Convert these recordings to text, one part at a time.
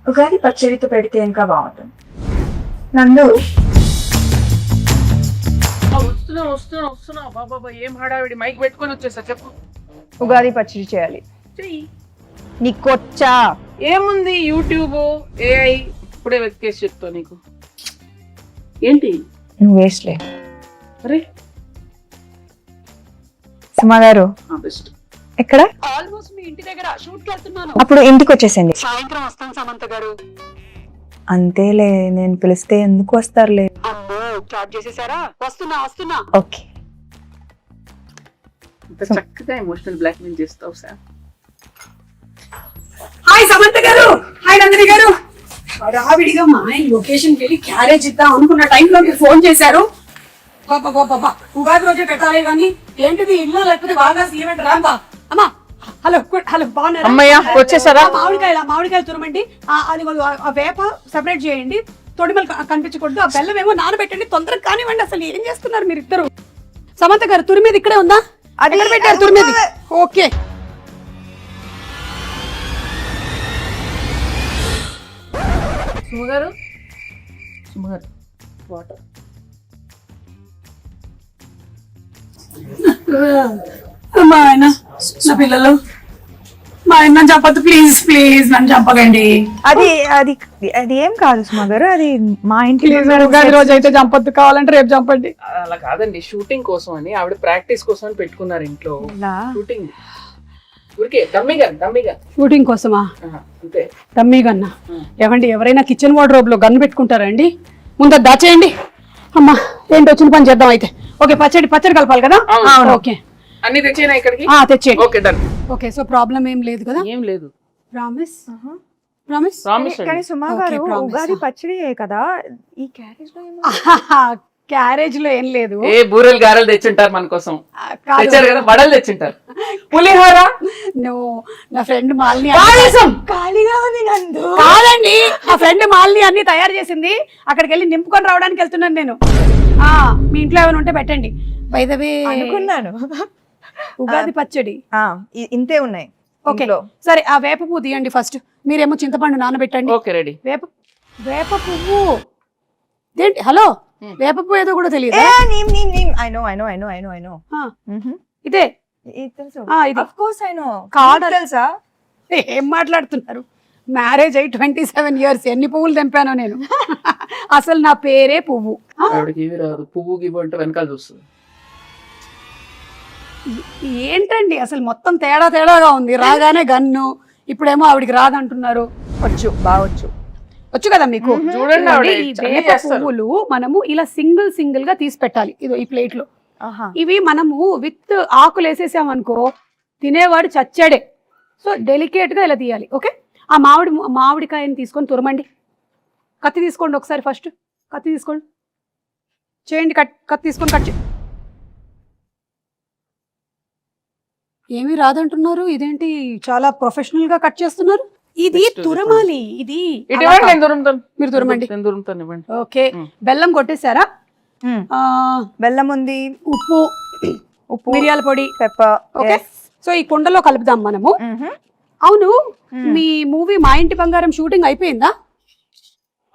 ఉగాది పచ్చడితో పెడితే ఇంకా బాగుంటుంది. నందు వస్తున్నా బాబా ఏం హడావిడి, మైక్ పెట్టుకొని వచ్చేసా. చెప్పు. ఉగాది పచ్చడి చేయాలి. చెయ్యి. నీకొచ్చా? ఏముంది, యూట్యూబ్, ఏఐ ఇప్పుడే వెతికేసి చెప్తా నీకు. ఏంటి నువ్వు వేస్ట్లే. అరే సుమా గారు బెస్ట్. ఎక్కడ? ఆల్మోస్ట్ మీ ఇంటి దగ్గర షూట్ కి వెళ్తున్నాను. అప్పుడు ఇంటికి వచ్చేసింది. సాయంత్రం వస్తాను సమంత గారు. అంతేలే, నేను పిలిస్తే ఎందుకు వస్తారులే. అమ్మో స్టార్ట్ చేసేసారా? వస్తున్నా. ఓకే. ఇంత చక్కగా ఎమోషనల్ బ్లాక్ మెయిల్ చేస్తావు సార్. హాయ్ సమంత గారు, హాయ్ నందిని గారు. రావిడిగా మా ఆయన లొకేషన్ కి వెళ్ళి క్యారేజ్ ఇద్దాం అనుకున్న టైంలో మీరు ఫోన్ చేశారు. బాబా ఉగాది రోజే పెట్టాలి కానీ ఏంటిది ఇల్లు లేకపోతే బాగా ఈవెంట్ రాంబా. అమ్మా హలో బాగున్నారా? అమ్మయ్య వచ్చేసారా? మామిడికాయలు తురమండి. అది ఆ వేప సెపరేట్ చేయండి, తొడిమలు కనిపించకూడదు. ఆ బెల్లం ఏమో నానబెట్టండి, తొందరగా కానివ్వండి. అసలు ఏం చేస్తున్నారు మీరు ఇద్దరు? సమంత గారు తురిమేది ఇక్కడే ఉందా? అది పెట్టారు తురిమేది. Okay సుమగారు water. మా ఆయన నా పిల్లలు, మా ఆయన చంపద్దు ప్లీజ్ నన్ను చంపకండి. అది అది అది ఏం కాదు సుమా గారు, అది మా ఇంటి ఉగాది రోజు అయితే చంపద్దు, కావాలంటే రేపు చంపండి. అలా కాదండి, షూటింగ్ కోసం అని ఆవిడ ప్రాక్టీస్ కోసం అని పెట్టుకున్నారు ఇంట్లో. షూటింగ్ ఊరికే దమ్మిగా షూటింగ్ కోసమా? అంతే. డమ్మీ గన్నా? ఏమండి, ఎవరైనా కిచెన్ వార్డ్రోబ్ లో గన్ పెట్టుకుంటారా అండి? ముందు దాచేయండి. అమ్మా ఏంటి వచ్చిన పని చేద్దాం అయితే. ఓకే పచ్చడి కలపాలి కదా? ఓకే అన్ని తెచ్చేనా ఇక్కడికి? తెచ్చేయండి. Okay done. Okay so problem ఏం లేదు కదా? ఏం లేదు. ప్రామిస్. కానీ సుమా గారు ఉగాది పచ్చడి కదా, ఈ క్యారేజ్ లో క్యారేజ్ లో ఏం లేదు. ఏ బూరెలు గారెలు తెచ్చుంటారు మన కోసం. తెచ్చారు కదా, వడలు తెచ్చుంటారు, పులిహోర. నా ఫ్రెండ్ మాలిని ఖాళీగా ఉంది నందు. కాదండి, నా ఫ్రెండ్ మాలిని అన్ని తయారు చేసింది. అక్కడికి వెళ్ళి నింపుకొని రావడానికి వెళ్తున్నాను నేను. మీ ఇంట్లో ఏమైనా ఉంటే పెట్టండి. బై ద వే అనుకున్నాను ఉగాది పచ్చడి ఇంతే ఉన్నాయి. ఓకే సరే, ఆ వేప పువ్వు తీయండి ఫస్ట్. మీరేమో చింతపండు నానబెట్టండి. Okay ready. వేప పువ్వు ఏంటి? హలో, వేప పువ్వు ఏదో కూడా తెలియదు. ఇదే తెలుసా? ఏం మాట్లాడుతున్నారు? మ్యారేజ్ అయ్యి 27 years. ఎన్ని పువ్వులు తెంపానో నేను. అసలు నా పేరే పువ్వు. పువ్వు గివ్వు అంటే వెనకాల చూస్తుంది. ఏంటండి అసలు మొత్తం తేడాగా ఉంది. రాగానే గన్ను, ఇప్పుడేమో ఆవిడికి రాదంటున్నారు. వచ్చు కదా మీకు. చూడండి, ఈ వేప పువ్వులు మనము ఇలా సింగిల్ గా తీసి పెట్టాలి. ఇదో ఈ ప్లేట్ లో. ఇవి మనము విత్ ఆకులు వేసేసాం అనుకో, తినేవాడు చచ్చాడే. సో డెలికేట్ గా ఇలా తీయాలి. ఓకే, ఆ మామిడికాయని తీసుకొని తురమండి. కత్తి తీసుకోండి ఒకసారి. ఫస్ట్ కత్తి తీసుకోండి, చేయండి. కత్తి తీసుకొని కట్ చేయండి. ఏమీ రాదంటున్నారు, ఇదేంటి చాలా ప్రొఫెషనల్ గా కట్ చేస్తున్నారు? ఇది తురమాలి. ఇది మీరు తురమండి. ఓకే, బెల్లం కొట్టేశారా? బెల్లం ఉంది, ఉప్పు, మిరియాల పొడి, పెప్పర్. ఓకే, సో ఈ కుండలో కలుపుదాం మనము. అవును, మీ మూవీ మా ఇంటి బంగారం షూటింగ్ అయిపోయిందా?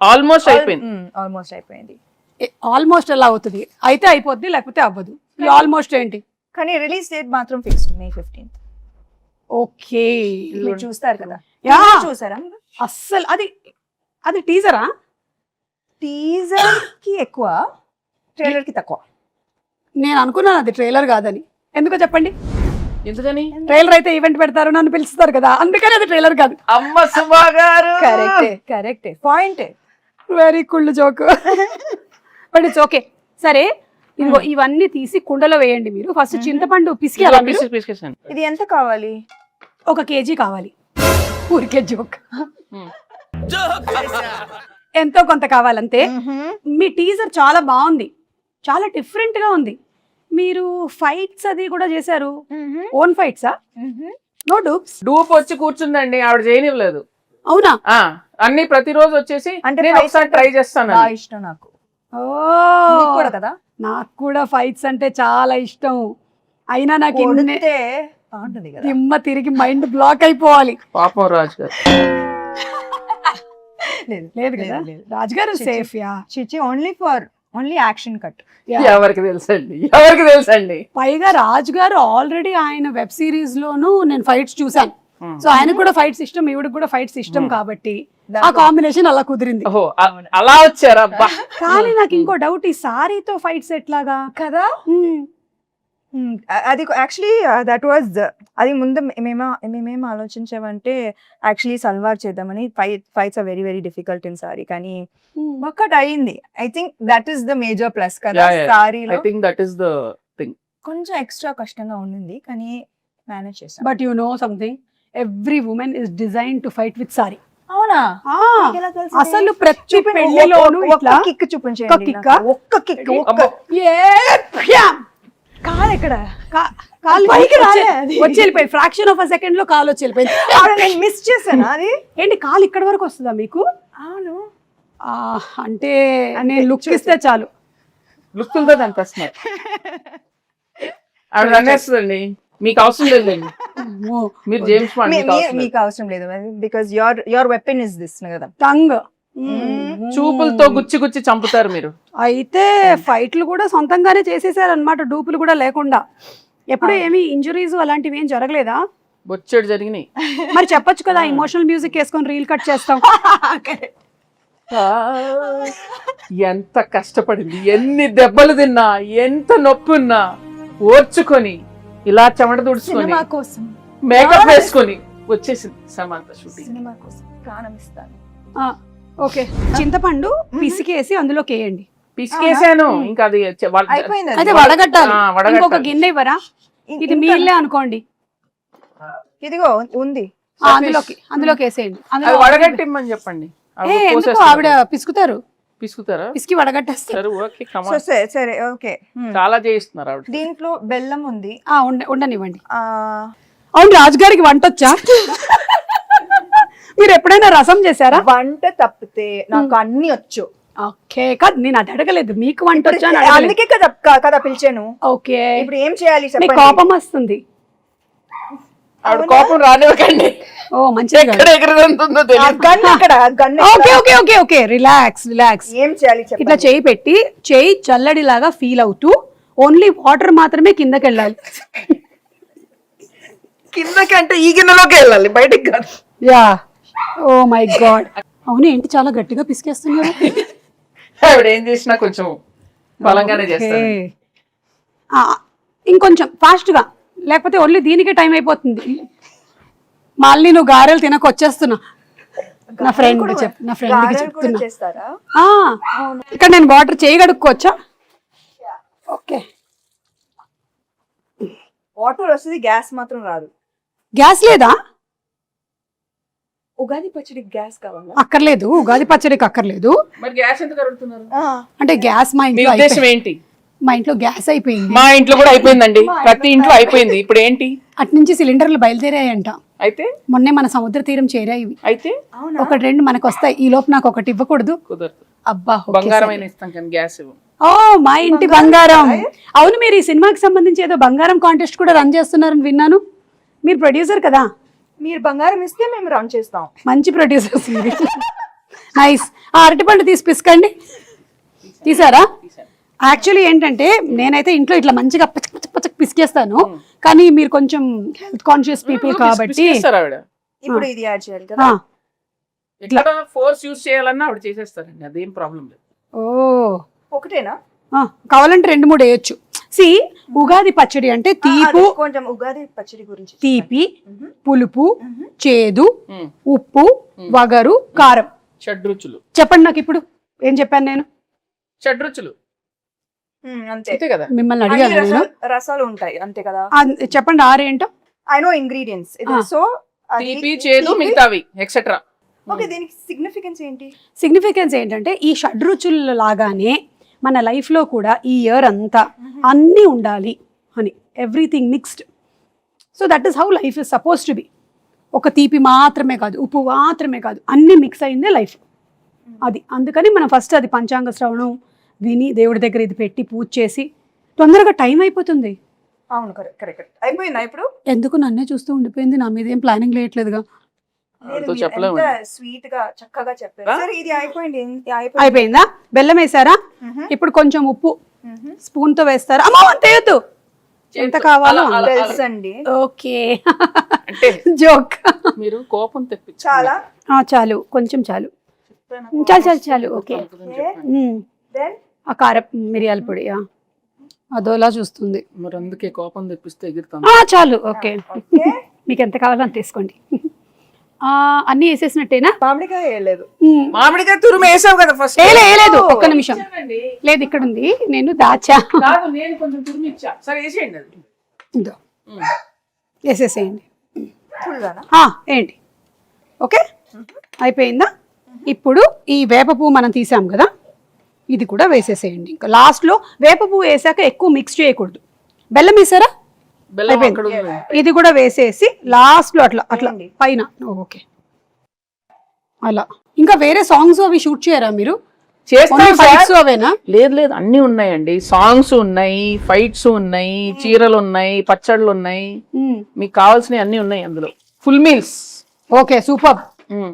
ఆల్మోస్ట్ అయిపోయింది. ఆల్మోస్ట్ ఎలా అవుతుంది? అయితే అయిపోద్ది, లేకపోతే అవ్వదు. ఆల్మోస్ట్ ఏంటి? కానీ రిలీజ్ డేట్ మాత్రం ఫిక్స్డ్ May 15th. ఓకే, మీరు చూస్తారు కదా? చూసారా? అస్సలు అది టీజరా? టీజర్ కి ఎక్కువ, ట్రైలర్ కి తక్కువ. నేను అనుకున్నాను అది ట్రైలర్ కాదని. ఎందుకో చెప్పండి. ఎందుకని? ట్రైలర్ అయితే ఈవెంట్ పెడతారు, నన్ను పిలుస్తారు కదా, అందుకని అది ట్రైలర్ కాదు. అమ్మ సుమా గారు, కరెక్టే point. Very cool joke. But it's okay. సరే, ఇదిగో ఇవన్నీ తీసి కుండలో వేయండి. మీరు ఫస్ట్ చింతపండు పిసికి. ఇది ఎంత కావాలి? 1 kg కావాలి. ఊరికే జోక్. ఎంతో కొంత కావాలంతే. మీ టీజర్ చాలా బాగుంది, చాలా డిఫరెంట్ గా ఉంది. మీరు ఫైట్స్ అది కూడా చేశారు. ఓన్ ఫైట్సా? No dupes? డూప్ వచ్చి కూర్చుందండి, ఆవిడ చేయనివ్వలేదు. అవునా? అన్ని ప్రతిరోజు వచ్చేసి అంటే ఒకసారి ట్రై చేస్తాను. ఇష్టం నాకు. కూడా కదా, నాకు కూడా ఫైట్స్ అంటే చాలా ఇష్టం. అయినా నాకు దిమ్మ తిరిగి మైండ్ బ్లాక్ అయిపోవాలి. పాపం రాజు గారు. లేదు లేదు కదా రాజుగారు సేఫ్ యా చిచి ఓన్లీ యాక్షన్ కట్. ఎవరికి తెలుసండి పైగా రాజుగారు ఆల్రెడీ ఆయన వెబ్ సిరీస్ లోను నేను ఫైట్స్ చూసాను. సో ఆయనకు కూడా ఫైట్స్ ఇష్టం, ఈవిడకి కూడా ఫైట్స్ ఇష్టం కాబట్టి ఆ కాంబినేషన్ అలా కుదిరింది. ఓహో అలా వచ్చారా? కానీ నాకు ఇంకో డౌట్, ఈ సారీతో ఫైట్స్ ఎట్లాగా కదా. అది యాక్చువల్లీ దట్ వాజ్ అది ముందు మేమేం ఆలోచించామంటే యాక్చువల్లీ సల్వార్ చేద్దామని. Fights are very very difficult in sari, కానీ వర్కౌట్ అయ్యింది. I think that is the major plus కదా సారీలో. I think that is the thing. కొంచెం ఎక్స్ట్రా కష్టంగా ఉండింది కానీ మేనేజ్ చేసాం. But you know something, every woman is design to fight with sari. అవునా? అసలు ప్రతి పెళ్లిలోనూ ఇట్లా కిక్ చూపించండి. ఒక్క కిక్ కాలు ఎక్కడ కాలు పైకి వచ్చి వెళ్ళిపోయింది. ఫ్రాక్షన్ ఆఫ్ అ సెకండ్ లో కాలు వచ్చి వెళ్ళిపోయింది. నేను మిస్ చేశాను అది. ఏంటి కాలు ఇక్కడ వరకు వస్తుందా మీకు? అవును. అంటే నేను లుక్ ఇస్తే చాలు. లుక్తో అనిపిస్తున్నారు ఆవిడ అనేస్తుందండి. మీకు అవసరం లేదండి, మీరు జేమ్స్ బాండ్. మీకు అవసరం లేదు because your weapon is this కదా, టంగ్. చూపులతో గుచ్చి చంపుతారు మీరు. అయితే ఫైట్లు కూడా సొంతంగానే చేసేసారు అనమాట, డూపులు కూడా లేకుండా. ఎప్పుడు ఏమి ఇంజురీస్ అలాంటివి ఏం జరగలేదా? బొచ్చెడు జరిగినాయి. మరి చెప్పొచ్చు కదా, ఇమోషనల్ మ్యూజిక్ వేసుకొని రీల్ కట్ చేస్తాం. ఎంత కష్టపడింది, ఎన్ని దెబ్బలు తిన్నా, ఎంత నొప్పి ఉన్నా ఓర్చుకొని ఇలా చెమట తుడుచుకొని మేకప్ వేసుకొని వచ్చేసింది సమంత షూటింగ్. సినిమా కోసం ప్రాణం ఇస్తాను. ఓకే, చింతపండు పిసికేసి అందులోకి వేయండి. పిసికేసాను, ఇంకా అది అయితే వడగట్టాలి. ఇంకొక గిన్నె ఇవ్వరా? ఇది మీళ్ళే అనుకోండి. ఇదిగో ఉంది, అందులోకి వేసేయండి. వడగట్టిమ్మని చెప్పండి. ఆవిడ పిసుకుతారా? పిసికి వడగట్టేస్తారు. సరే ఓకే. చాలా చేయిస్తున్నారు ఆవిడ. దీంట్లో బెల్లం ఉంది, ఉండనివ్వండి. అవును, రాజుగారికి వంట వచ్చా? మీరు ఎప్పుడైనా రసం చేశారా? వంట తప్పితే నాకు అన్ని వచ్చు. ఓకే, కాదు నేను అది అడగలేదు, మీకు వంట వచ్చా? అందుకే కదా పిలిచాను. ఓకే, ఇప్పుడు ఏం చేయాలి? కోపం వస్తుంది. ఆవిడ కోపం రానివ్వకండి. ఓ మంచిగా రిలాక్స్. ఏం చేయాలి? ఇట్లా చేయి పెట్టి, చేయి చల్లడిలాగా ఫీల్ అవుతూ ఓన్లీ వాటర్ మాత్రమే కిందకి వెళ్ళాలి. కిందకి అంటే ఈ గిన్నెలోకి వెళ్ళాలి, బయటికి కాదు. Yeah, oh my God. అవును, ఏంటి చాలా గట్టిగా పిసికేస్తున్నారు? ఆవిడ ఏం చేసినా కొంచెం బలంగానే చేస్తారు. ఇంకొంచెం ఫాస్ట్ గా, లేకపోతే ఓన్లీ దీనికే టైం అయిపోతుంది. మళ్ళీ నువ్వు గారెలు తినక వచ్చేస్తున్నా. నా ఫ్రెండ్కి చెప్తున్నా. ఇక్కడ నేను వాటర్ చేయగడుక్కోవచ్చా? ఓకే, వాటర్ వస్తుంది, గ్యాస్ మాత్రం రాదు. గ్యాస్ లేదా? ఉగాది పచ్చడికి గ్యాస్ కావాలా? అక్కర్లేదు, ఉగాది పచ్చడికి అక్కర్లేదు. మరి గ్యాస్ ఎందుకు అడుగుతున్నారు? అంటే గ్యాస్ మా ఇంట్లో ఏంటి? మా ఇంట్లో గ్యాస్ అయిపోయింది. మా ఇంట్లో కూడా అయిపోయిందండి, ప్రతి ఇంట్లో అయిపోయింది. ఇప్పుడు ఏంటి? అటు నుంచి సిలిండర్లు బయలుదేరాయంట. అయితే మొన్నే మన సముద్ర తీరం చేరాయి. అయితే ఒకటి రెండు మనకు వస్తాయి. ఈ లోపు నాకు ఒకటి ఇవ్వకూడదు? కుదరదు. అబ్బా, బంగారం ఇస్తాం కానీ గ్యాస్ ఇవ్వం. ఓ, మా ఇంటి బంగారం. అవును, మీరు ఈ సినిమాకి సంబంధించి ఏదో బంగారం కాంటెస్ట్ కూడా రన్ చేస్తున్నారని విన్నాను. మీరు ప్రొడ్యూసర్ కదా? మీరు బంగారం ఇస్తే మేము రన్ చేస్తాం. మంచి ప్రొడ్యూసర్స్. నైస్. అరటిపండు తీసి పిసకండి. తీసారా? యాక్చువల్లీ ఏంటంటే నేనైతే ఇంట్లో ఇట్లా మంచిగా పచ్చక్ పిసికేస్తాను, కానీ మీరు కొంచెం హెల్త్ కాన్షియస్ పీపుల్ కాబట్టి ఇప్పుడు ఇది యాడ్ చేయాలి కదా. ఇట్లా ఫోర్స్ యూస్ చేయాలన్నా ఆవిడ చేసేస్తారండి, అదేం ప్రాబ్లం లేదు. ఓ, ఒకటేనా? కావాలంటే 2-3 వేయొచ్చు. సి, ఉగాది పచ్చడి అంటే తీపు, కొంచెం ఉగాది పచ్చడి గురించి తీపి, పులుపు, చేదు, ఉప్పు, వగరు, కారం, షడ్రుచులు. చెప్పండి నాకు ఇప్పుడు. ఏం చెప్పాను నేను? షడ్రుచులు అంతే కదా. మిమ్మల్ని అడిగాను. రసాలు ఉంటాయి అంతే కదా. చెప్పండి 6 ఏంటో. I know ingredients. సో తీపి, చేదు, మిగతావి ఎక్సెట్రా. ఓకే, దీనికి సిగ్నిఫికెన్స్ ఏంటి? సిగ్నిఫికెన్స్ ఏంటంటే ఈ షడ్రుచుల లాగానే మన లైఫ్లో కూడా ఈ ఇయర్ అంతా అన్నీ ఉండాలి అని, everything mixed. So that is how life is suppose to be. ఒక తీపి మాత్రమే కాదు, ఉప్పు మాత్రమే కాదు, అన్నీ మిక్స్ అయిందే లైఫ్. అది అందుకని మనం ఫస్ట్ అది పంచాంగ శ్రవణం విని దేవుడి దగ్గర ఇది పెట్టి పూజ చేసి తొందరగా టైం అయిపోతుంది. అవును, కరెక్ట్. అయిపోయిందా ఇప్పుడు? ఎందుకు నన్నే చూస్తూ ఉండిపోయింది? నా మీద ఏం ప్లానింగ్ లేయట్లేదుగా. వాళ్ళతో చెప్పలేము. స్వీట్ గా చక్కగా చెప్పారు. సరే ఇది అయిపోయింది. అయిపోయిందా? బెల్లం వేసారా? ఇప్పుడు కొంచెం ఉప్పు స్పూన్ తో వేస్తారా? అమ్మో అంత వేయద్దు, ఎంత కావాలో తెలుసండి. ఓకే అంటే జోక్. మీరు కోపం తెప్పించాలి. చాలా చాలు, కొంచెం చాలు, చాలు చాలు చాలు. ఓకే. ఆ కారం మిరియాల పొడి అదోలా చూస్తుంది. మరి అందుకే కోపం తెప్పిస్తే ఎగురుతాం. చాలు. ఓకే, మీకు ఎంత కావాలో అంత తీసుకోండి. అన్ని వేసేసినట్టేనా? మామిడికాయ వేయలేదు. మామిడికాయ తురుము వేసావు కదా ఫస్ట్. లేదు, ఒక్క నిమిషం. లేదు, ఇక్కడ ఉంది, నేను దాచా. నేను కొంచెం తురుము ఇచ్చా. సరే వేసేయండి అది. ఇదో వేసేసేయండి. ఫుల్గానా? ఏంటి? ఓకే, అయిపోయిందా? ఇప్పుడు ఈ వేప పువ్వు మనం తీసాం కదా, ఇది కూడా వేసేసేయండి. ఇంకా లాస్ట్లో వేప పువ్వు వేసాక ఎక్కువ మిక్స్ చేయకూడదు. బెల్లం వేసారా? బెల్లం అక్కడ ఉంది. ఇది కూడా వేసేసి లాస్ట్లో అట్లా అట్లా పైన. ఓకే, అలా. ఇంకా వేరే సాంగ్స్ అవి షూట్ చేయరా మీరు? ఫైట్స్ అవేనా? లేదు లేదు, అన్ని ఉన్నాయండి. సాంగ్స్ ఉన్నాయి, ఫైట్స్ ఉన్నాయి, చీరలు ఉన్నాయి, పచ్చళ్ళు ఉన్నాయి, మీకు కావాల్సినవి అన్ని ఉన్నాయి అందులో. Full meals. Okay, super.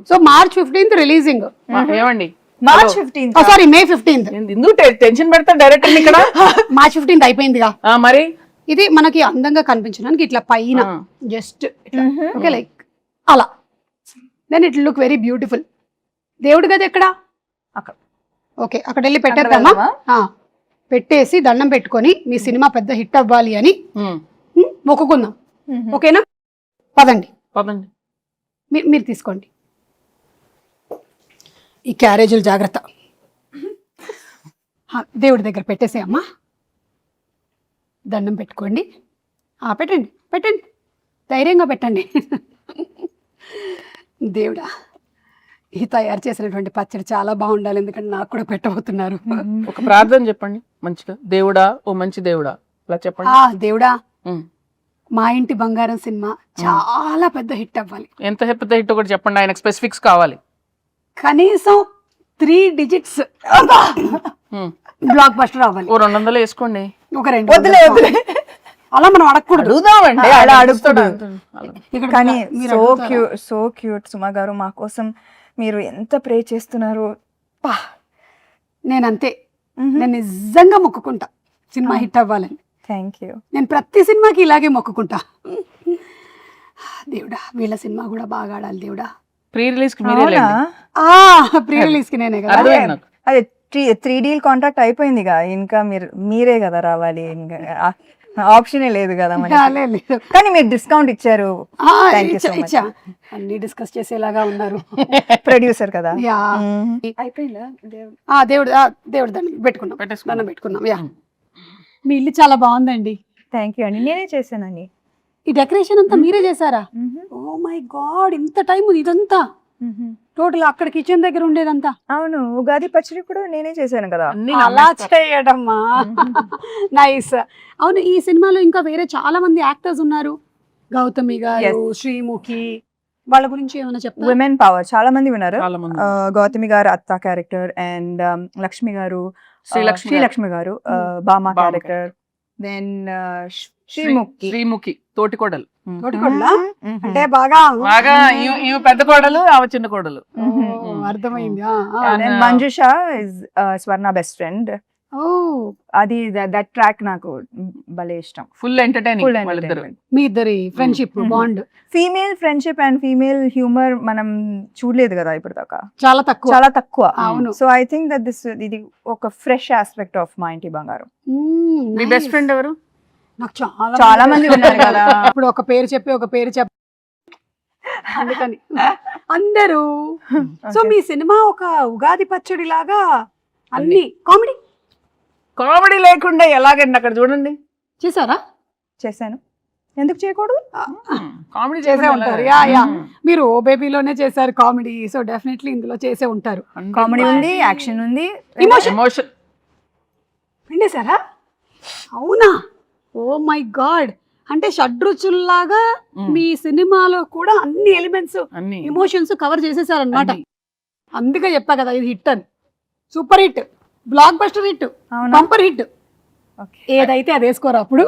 So March 15th releasing. ఏమండి? March 15th. Sorry, May 15th. ఎందుకు టెన్షన్ పెడతా డైరెక్టర్ ఇక్కడ? March 15th అయిపోయిందిగా. మరి ఇది మనకి అందంగా కనిపించడానికి ఇట్లా పైన జస్ట్ ఓకే, లైక్ అలా. Then it look very beautiful. దేవుడి గది ఎక్కడ? అక్కడ. ఓకే, అక్కడ వెళ్ళి పెట్టేద్దామా? పెట్టేసి దండం పెట్టుకొని మీ సినిమా పెద్ద హిట్ అవ్వాలి అని మొక్కుకుందాం. ఓకేనా? పదండి పదండి. మీరు తీసుకోండి. ఈ క్యారేజీలు జాగ్రత్త. దేవుడి దగ్గర పెట్టేసే అమ్మా. దండం పెట్టుకోండి. పెట్టండి పెట్టండి, ధైర్యంగా పెట్టండి. దేవుడా, ఈ తయారు చేసినటువంటి పచ్చడి చాలా బాగుండాలి, ఎందుకంటే నాకు కూడా పెట్టబోతున్నారు. ఒక ప్రార్థన చెప్పండి మంచిగా. దేవుడా, ఓ మంచి దేవుడా, అలా చెప్పండి. దేవుడా, మా ఇంటి బంగారం సినిమా చాలా పెద్ద హిట్ అవ్వాలి. ఎంత పెద్ద హిట్ ఒకటి చెప్పండి, ఆయనకు స్పెసిఫిక్స్ కావాలి. కనీసం 3 digits బ్లాక్ బస్టర్ అవ్వాలి. ఓ 200 వేసుకోండి. ఒక 200 అలా మనం అడగకూడదు. అలా అడుగుతాడు. కానీ సో క్యూట్ సుమా గారు, మా కోసం మీరు ఎంత ప్రే చేస్తున్నారు. నేనంతే, నేను నిజంగా మొక్కుకుంటా సినిమా హిట్ అవ్వాలని. Thank you. నేను ప్రతి సినిమాకి ఇలాగే మొక్కుకుంటా. దేవుడా, వీళ్ళ సినిమా కూడా బాగా ఆడాలి దేవుడా. ప్రీ రిలీజ్ కి మీరే లేండి. ప్రీ రిలీజ్ కి నేనే కదా. అదే 3D కాంట్రాక్ట్ అయిపోయింది కదా, ఇంకా మీరే కదా రావాలి, ఇంకా ఆప్షనే లేదు కదా. కానీ మీరు డిస్కౌంట్ ఇచ్చారు. ఇచ్చా. అన్ని డిస్కస్ చేసేలాగా ఉన్నారు. ప్రొడ్యూసర్ కదా. అయిపోయిందా? దేవుడు దండం పెట్టుకున్నాం. మీ ఇల్లు చాలా బాగుందండి. థ్యాంక్ యూ అండి, నేనే చేశానండి. ఈ డెకరేషన్ అంతా మీరే చేశారా? ఓ మై గాడ్, ఇంత టైం ఇదంతా టోటల్ అక్కడ కిచెన్ దగ్గర ఉండేదంతా? అవును, ఉగాది పచ్చడి కూడా నేనే చేశాను కదా. అలా చేయడమ్మా, నైస్. అవును, ఈ సినిమాలో ఇంకా వేరే చాలా మంది యాక్టర్స్ ఉన్నారు. గౌతమి గారు, శ్రీముఖి, వాళ్ళ గురించి ఏమైనా చెప్తారా? విమెన్ పవర్ చాలా మంది ఉన్నారు. గౌతమి గారు అత్త క్యారెక్టర్, అండ్ లక్ష్మి గారు, శ్రీలక్ష్మి గారు బామా క్యారెక్టర్, దెన్ శ్రీముఖి తోటికోడలు. అంటే బాగా ఈమె పెద్ద కోడలు, ఆమె చిన్న కోడలు. అర్థమైంది. Manjusha is Swarna best friend. అది దట్ ట్రాక్ నాకు భలే ఇష్టం. Full entertaining. మీ ఇద్దరి friendship bond, female friendship and female humour మనం చూడలేదు కదా ఇప్పుడు దాకా, చాలా తక్కువ. అవును. సో ఐ థింక్ దట్ ఇది ఒక ఫ్రెష్ ఆస్పెక్ట్ ఆఫ్ మా ఇంటి బంగారం. మీ బెస్ట్ ఫ్రెండ్ ఎవరు? నాకు చాలా మంది ఉన్నారు కదా. ఇప్పుడు ఒక పేరు చెప్పి అందుకని అందరూ. సో మీ సినిమా ఒక ఉగాది పచ్చడి లాగా అన్ని కామెడీ లేకుండా ఎలాగండి? అక్కడ చూడండి. చేశారా? చేశాను, ఎందుకు చేయకూడదు? కామెడీ చేసే ఉంటారు. మీరు ఓ బేబీలోనే చేశారు కామెడీ, సో డెఫినెట్లీ ఇందులో చేసే ఉంటారు. కామెడీ ఉంది, యాక్షన్ ఉంది, ఎమోషన్ పిండేశారా? అవునా? ఓ మై గాడ్, అంటే షడ్రుచుల్లాగా మీ సినిమాలో కూడా అన్ని ఎలిమెంట్స్, ఎమోషన్స్ కవర్ చేసేసారనమాట. అందుకే చెప్పా కదా ఇది హిట్ అని. Super hit, block buster hit, bumper hit. ఏదైతే అది వేసుకోరా అప్పుడు.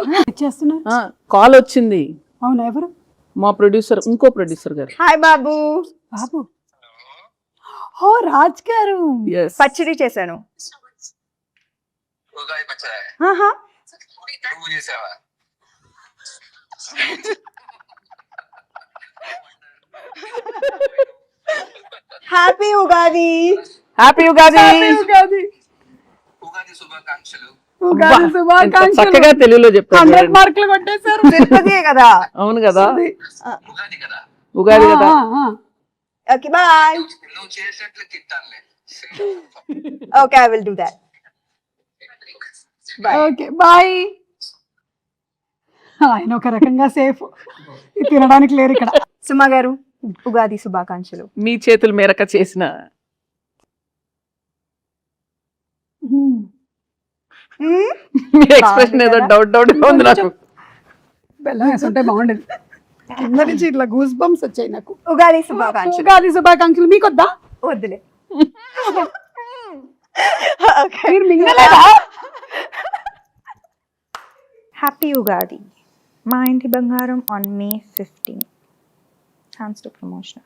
కాల్ వచ్చింది. అవునా? ఎవరు? మా ప్రొడ్యూసర్, ఇంకో ప్రొడ్యూసర్ గారు. హాయ్ బాబు. బాబు ఓ రాజ్ గారు Yes. పచ్చడి చేశాను. ఉగాది పచ్చడి ఆహా. నువ్వు చేసావా? హ్యాపీ ఉగాది. హ్యాపీ ఉగాది. ఉగాది ఉగాది శుభాకాంక్షలు. ఉగాది ఎంత శుభాకాంక్షలు. చక్కగా తెలుగులో చెప్పారు 100 చూడండి. మార్కులు కొట్టేశారు. తిరుపతి కదా. అవును కదా, ఉగాది కదా, ఉగాది కదా. Okay bye. నువ్వు చేసేట్లు తిట్టానులే. Okay I will do that. Bye. Okay bye. ఆయన ఒక రకంగా సేఫ్, తినడానికి లేరు ఇక్కడ. సుమ గారు ఉగాది శుభాకాంక్షలు. మీ చేతుల మేరక చేసిన మీ ఎక్స్ప్రెషన్ ఏదో డౌట్ ఉంది నాకు. బెల్లం వేసుంటే బాగుండేది. కింద నుంచి ఇట్లా గూస్ బంప్స్ వచ్చాయి నాకు. ఉగాది శుభాకాంక్షలు. ఉగాది శుభాకాంక్షలు. మీకు వద్దా? వద్దులే. మీరు మింగలేదా? హ్యాపీ ఉగాది. మా ఇంటి బంగారం on May 15. Thanks to promotion.